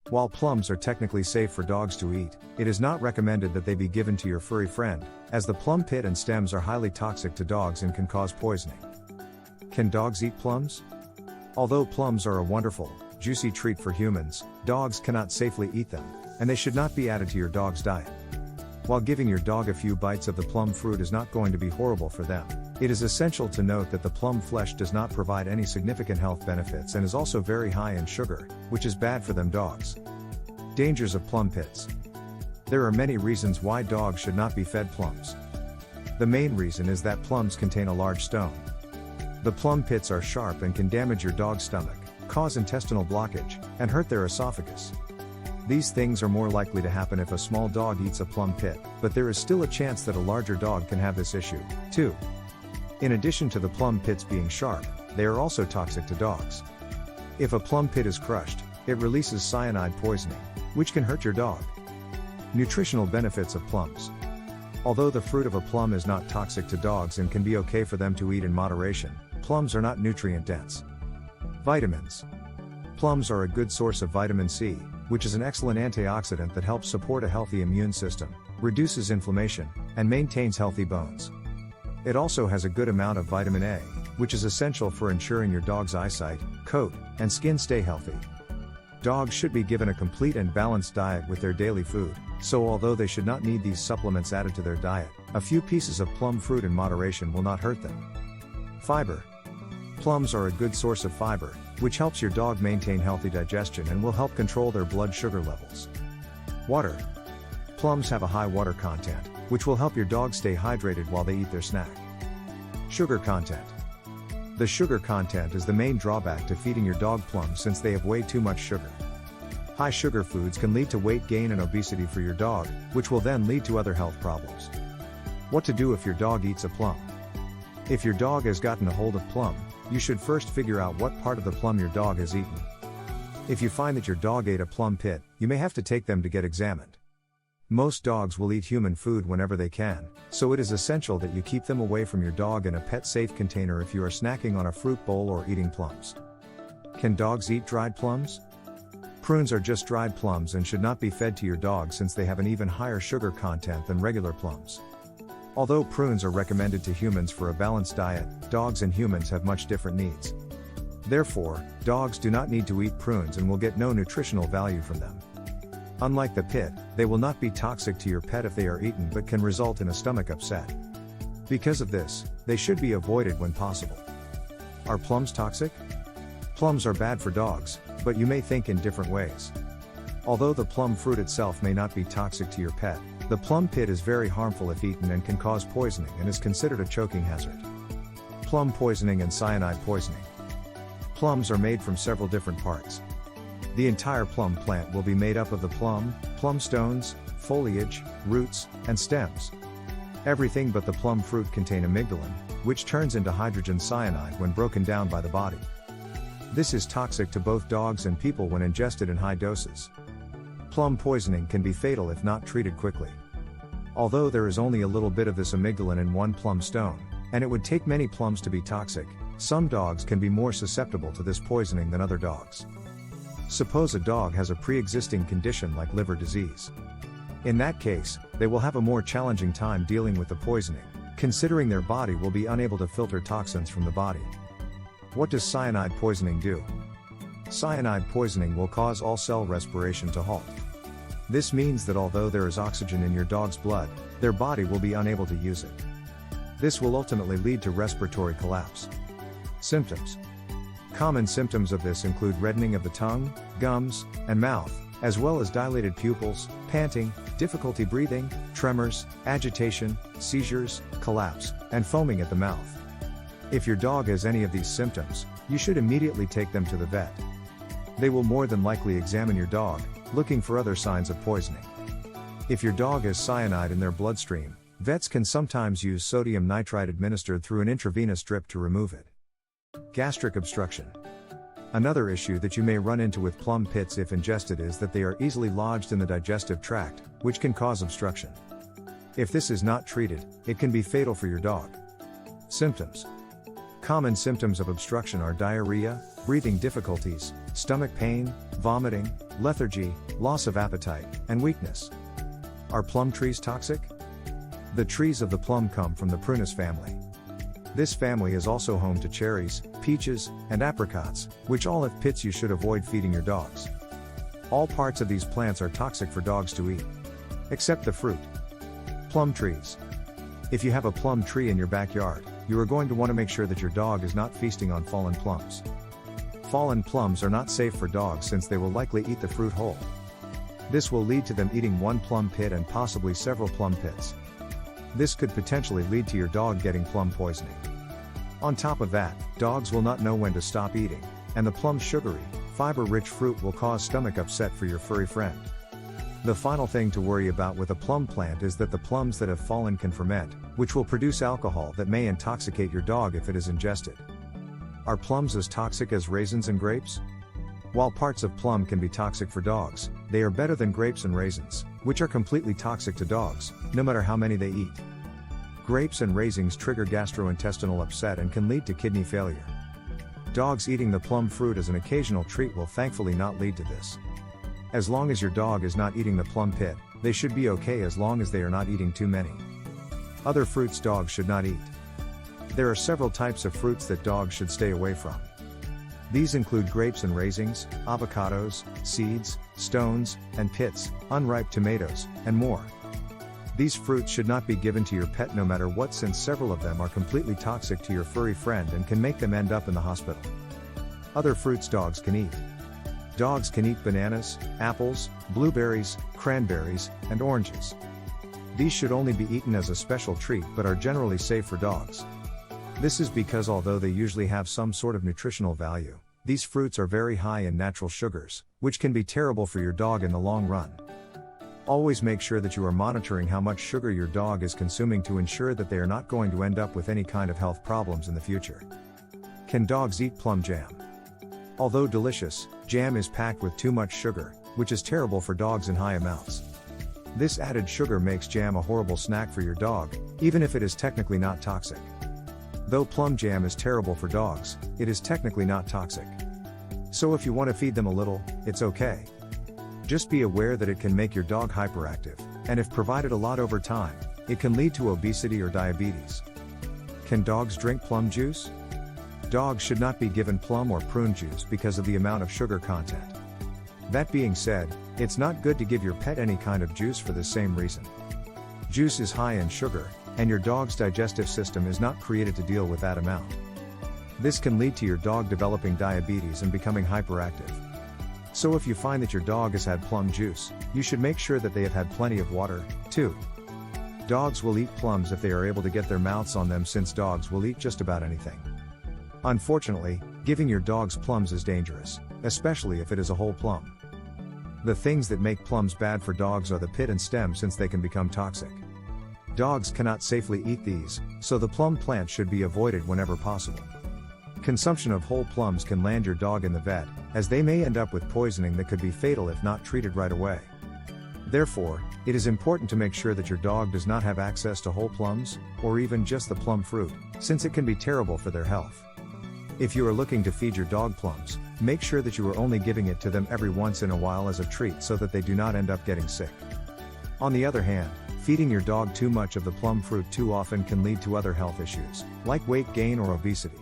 While plums are technically safe for dogs to eat, it is not recommended that they be given to your furry friend, as the plum pit and stems are highly toxic to dogs and can cause poisoning. Can dogs eat plums? Although plums are a wonderful, juicy treat for humans, dogs cannot safely eat them, and they should not be added to your dog's diet. While giving your dog a few bites of the plum fruit is not going to be horrible for them, it is essential to note that the plum flesh does not provide any significant health benefits and is also very high in sugar, which is bad for them dogs. Dangers of plum pits. There are many reasons why dogs should not be fed plums. The main reason is that plums contain a large stone. The plum pits are sharp and can damage your dog's stomach, cause intestinal blockage, and hurt their esophagus. These things are more likely to happen if a small dog eats a plum pit, but there is still a chance that a larger dog can have this issue, too. In addition to the plum pits being sharp, they are also toxic to dogs. If a plum pit is crushed, it releases cyanide poisoning, which can hurt your dog. Nutritional benefits of plums. Although the fruit of a plum is not toxic to dogs and can be okay for them to eat in moderation, plums are not nutrient-dense. Vitamins. Plums are a good source of vitamin C, which is an excellent antioxidant that helps support a healthy immune system, reduces inflammation, and maintains healthy bones. It also has a good amount of vitamin A, which is essential for ensuring your dog's eyesight, coat, and skin stay healthy. Dogs should be given a complete and balanced diet with their daily food, so although they should not need these supplements added to their diet, a few pieces of plum fruit in moderation will not hurt them. Fiber. Plums are a good source of fiber, which helps your dog maintain healthy digestion and will help control their blood sugar levels. Water. Plums have a high water content, which will help your dog stay hydrated while they eat their snack. Sugar content. The sugar content is the main drawback to feeding your dog plums since they have way too much sugar. High sugar foods can lead to weight gain and obesity for your dog, which will then lead to other health problems. What to do if your dog eats a plum? If your dog has gotten a hold of plum, you should first figure out what part of the plum your dog has eaten. If you find that your dog ate a plum pit, you may have to take them to get examined. Most dogs will eat human food whenever they can, so it is essential that you keep them away from your dog in a pet-safe container if you are snacking on a fruit bowl or eating plums. Can dogs eat dried plums? Prunes are just dried plums and should not be fed to your dog since they have an even higher sugar content than regular plums. Although prunes are recommended to humans for a balanced diet, dogs and humans have much different needs. Therefore, dogs do not need to eat prunes and will get no nutritional value from them. Unlike the pit, they will not be toxic to your pet if they are eaten but can result in a stomach upset. Because of this, they should be avoided when possible. Are plums toxic? Plums are bad for dogs, but you may think in different ways. Although the plum fruit itself may not be toxic to your pet, the plum pit is very harmful if eaten and can cause poisoning and is considered a choking hazard. Plum poisoning and cyanide poisoning. Plums are made from several different parts. The entire plum plant will be made up of the plum, plum stones, foliage, roots, and stems. Everything but the plum fruit contain amygdalin, which turns into hydrogen cyanide when broken down by the body. This is toxic to both dogs and people when ingested in high doses. Plum poisoning can be fatal if not treated quickly. Although there is only a little bit of this amygdalin in one plum stone, and it would take many plums to be toxic, some dogs can be more susceptible to this poisoning than other dogs. Suppose a dog has a pre-existing condition like liver disease. In that case, they will have a more challenging time dealing with the poisoning, considering their body will be unable to filter toxins from the body. What does cyanide poisoning do? Cyanide poisoning will cause all cell respiration to halt. This means that although there is oxygen in your dog's blood, their body will be unable to use it. This will ultimately lead to respiratory collapse. Symptoms. Common symptoms of this include reddening of the tongue, gums, and mouth, as well as dilated pupils, panting, difficulty breathing, tremors, agitation, seizures, collapse, and foaming at the mouth. If your dog has any of these symptoms, you should immediately take them to the vet. They will more than likely examine your dog, looking for other signs of poisoning. If your dog has cyanide in their bloodstream, vets can sometimes use sodium nitrite administered through an intravenous drip to remove it. Gastric obstruction. Another issue that you may run into with plum pits if ingested is that they are easily lodged in the digestive tract, which can cause obstruction. If this is not treated, it can be fatal for your dog. Symptoms. Common symptoms of obstruction are diarrhea, breathing difficulties, stomach pain, vomiting, lethargy, loss of appetite, and weakness. Are plum trees toxic? The trees of the plum come from the prunus family. This family is also home to cherries, peaches, and apricots, which all have pits you should avoid feeding your dogs. All parts of these plants are toxic for dogs to eat. Except the fruit. Plum trees. If you have a plum tree in your backyard, you are going to want to make sure that your dog is not feasting on fallen plums. Fallen plums are not safe for dogs since they will likely eat the fruit whole. This will lead to them eating one plum pit and possibly several plum pits. This could potentially lead to your dog getting plum poisoning. On top of that, dogs will not know when to stop eating, and the plum's sugary, fiber-rich fruit will cause stomach upset for your furry friend. The final thing to worry about with a plum plant is that the plums that have fallen can ferment, which will produce alcohol that may intoxicate your dog if it is ingested. Are plums as toxic as raisins and grapes? While parts of plum can be toxic for dogs, they are better than grapes and raisins, which are completely toxic to dogs, no matter how many they eat. Grapes and raisins trigger gastrointestinal upset and can lead to kidney failure. Dogs eating the plum fruit as an occasional treat will thankfully not lead to this. As long as your dog is not eating the plum pit, they should be okay as long as they are not eating too many. Other fruits dogs should not eat. There are several types of fruits that dogs should stay away from. These include grapes and raisins, avocados, seeds, stones, and pits, unripe tomatoes, and more. These fruits should not be given to your pet no matter what, since several of them are completely toxic to your furry friend and can make them end up in the hospital. Other fruits dogs can eat. Dogs can eat bananas, apples, blueberries, cranberries, and oranges. These should only be eaten as a special treat but are generally safe for dogs. This is because although they usually have some sort of nutritional value, these fruits are very high in natural sugars, which can be terrible for your dog in the long run. Always make sure that you are monitoring how much sugar your dog is consuming to ensure that they are not going to end up with any kind of health problems in the future. Can dogs eat plum jam? Although delicious, jam is packed with too much sugar, which is terrible for dogs in high amounts. This added sugar makes jam a horrible snack for your dog, even if it is technically not toxic. Though plum jam is terrible for dogs, it is technically not toxic. So if you want to feed them a little, it's okay. Just be aware that it can make your dog hyperactive, and if provided a lot over time, it can lead to obesity or diabetes. Can dogs drink plum juice? Dogs should not be given plum or prune juice because of the amount of sugar content. That being said, it's not good to give your pet any kind of juice for the same reason. Juice is high in sugar, and your dog's digestive system is not created to deal with that amount. This can lead to your dog developing diabetes and becoming hyperactive. So if you find that your dog has had plum juice, you should make sure that they have had plenty of water, too. Dogs will eat plums if they are able to get their mouths on them, since dogs will eat just about anything. Unfortunately, giving your dogs plums is dangerous, especially if it is a whole plum. The things that make plums bad for dogs are the pit and stem, since they can become toxic. Dogs cannot safely eat these, so the plum plant should be avoided whenever possible. Consumption of whole plums can land your dog in the vet, as they may end up with poisoning that could be fatal if not treated right away. Therefore, it is important to make sure that your dog does not have access to whole plums, or even just the plum fruit, since it can be terrible for their health. If you are looking to feed your dog plums, make sure that you are only giving it to them every once in a while as a treat so that they do not end up getting sick. On the other hand, feeding your dog too much of the plum fruit too often can lead to other health issues, like weight gain or obesity.